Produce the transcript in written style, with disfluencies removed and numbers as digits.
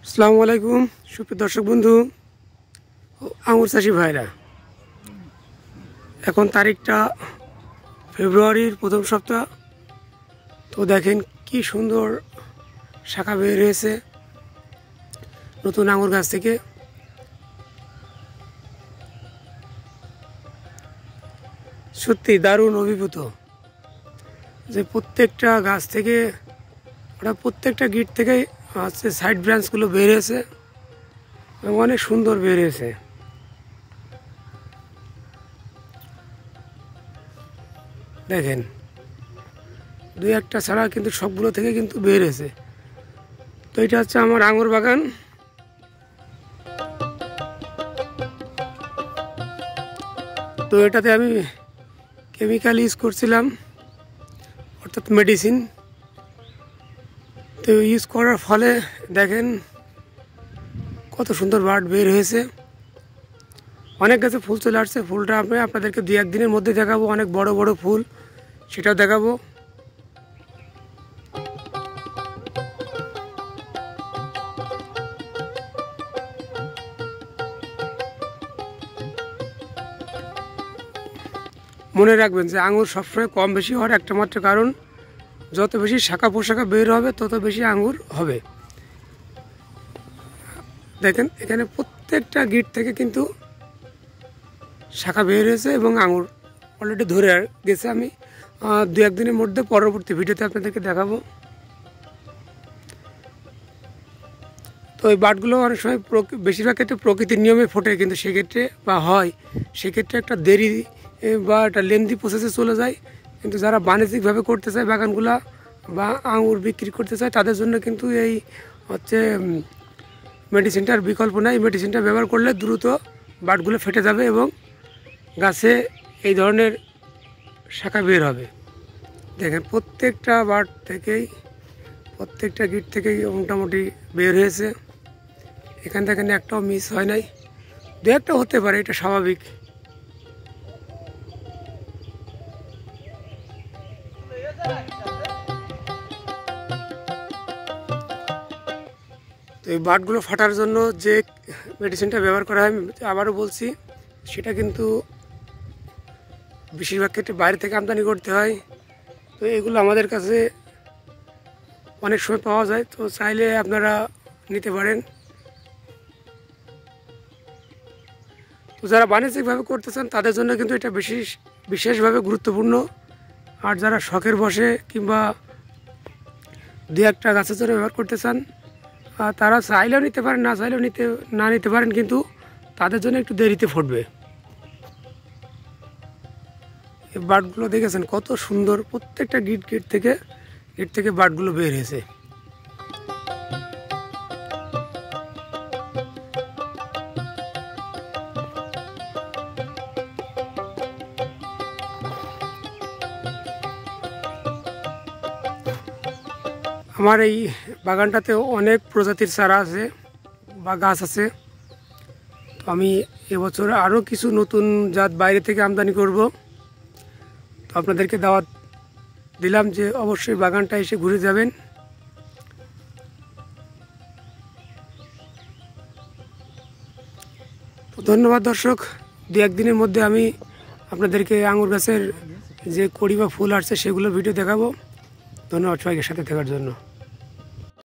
আসসালামু আলাইকুম সুপ্রিয় দর্শক বন্ধু, আঙুর চাষি ভাইরা। এখন তারিখটা ফেব্রুয়ারির প্রথম সপ্তাহ। তো দেখেন কি সুন্দর শাখা বের হয়েছে নতুন আঙুর গাছ থেকে। সত্যি দারুণ অভিভূত যে প্রত্যেকটা গাছ থেকে প্রত্যেকটা গিট থেকে হচ্ছে সাইড ব্রাঞ্চগুলো বের হয়েছে এবং অনেক সুন্দর বের হয়েছে। দেখেন দুই একটা ছাড়া কিন্তু সবগুলো থেকে কিন্তু বের হয়েছে। তো এটা হচ্ছে আমার আঙুর বাগান। তো এটাতে আমি কেমিক্যাল ইউজ করছিলাম, অর্থাৎ মেডিসিন। তো ইউজ করার ফলে দেখেন কত সুন্দর বার্ড বের হয়েছে। অনেক গাছে ফুল চলে আসছে। ফুলটা আমি আপনাদেরকে দু একদিনের মধ্যে দেখাবো, অনেক বড় বড় ফুল, সেটাও দেখাবো। মনে রাখবেন যে আঙুর সবসময় কম বেশি হওয়ার একটা মাত্র কারণ, যত বেশি শাখা পোশাখা বের হবে তত বেশি আঙুর হবে। দেখেন এখানে প্রত্যেকটা গিট থেকে কিন্তু শাখা বের হয়েছে এবং আঙুর অলরেডি ধরে গেছে। আমি দু একদিনের মধ্যে পরবর্তী ভিডিওতে আপনাদেরকে দেখাবো। তো এই বার্ডগুলো অনেক সময় বেশিরভাগ ক্ষেত্রে প্রকৃতির নিয়মে ফোটে, কিন্তু সেক্ষেত্রে বা হয় সেক্ষেত্রে একটা দেরি বা একটা লেন্দি প্রসেসে চলে যায়। কিন্তু যারা বাণিজ্যিকভাবে করতে চায় বাগানগুলা বা আঙুর বিক্রি করতে চায়, তাদের জন্য কিন্তু এই হচ্ছে মেডিসিনটার বিকল্প নাই। মেডিসিনটা ব্যবহার করলে দ্রুত বার্ডগুলো ফেটে যাবে এবং গাছে এই ধরনের শাখা বের হবে। দেখেন প্রত্যেকটা বার্ড থেকেই, প্রত্যেকটা গিট থেকেই মোটামুটি বের হয়েছে। এখান থেকে একটাও মিস হয় নাই। দু একটা হতে পারে, এটা স্বাভাবিক। তো এই বার্ডগুলো ফাটার জন্য যে মেডিসিনটা ব্যবহার করা হয়, আবারও বলছি, সেটা কিন্তু বেশিরভাগ ক্ষেত্রে বাইরে থেকে আমদানি করতে হয়। তো এগুলো আমাদের কাছে অনেক সময় পাওয়া যায়, তো চাইলে আপনারা নিতে পারেন। তো যারা বাণিজ্যিকভাবে করতে চান তাদের জন্য কিন্তু এটা বিশেষভাবে গুরুত্বপূর্ণ। আর যারা শখের বসে কিংবা দু একটা গাছের জন্য ব্যবহার করতে চান, তারা চাইলেও নিতে পারেন, না চাইলেও নিতে পারেন, কিন্তু তাদের জন্য একটু দেরিতে ফুটবে। এই বার্ডগুলো দেখেছেন কত সুন্দর, প্রত্যেকটা গিট থেকে বার্ডগুলো বের হয়েছে। আমার এই বাগানটাতে অনেক প্রজাতির চারা আছে বা গাছ আছে। তো আমি এবছর আরও কিছু নতুন জাত বাইরে থেকে আমদানি করব। তো আপনাদেরকে দাওয়াত দিলাম যে অবশ্যই বাগানটা এসে ঘুরে যাবেন। তো ধন্যবাদ দর্শক। দু একদিনের মধ্যে আমি আপনাদেরকে আঙুর গাছের যে কড়ি বা ফুল আসছে সেগুলো ভিডিও দেখাবো। ধন্যবাদ সবাইকে সাথে থাকার জন্য।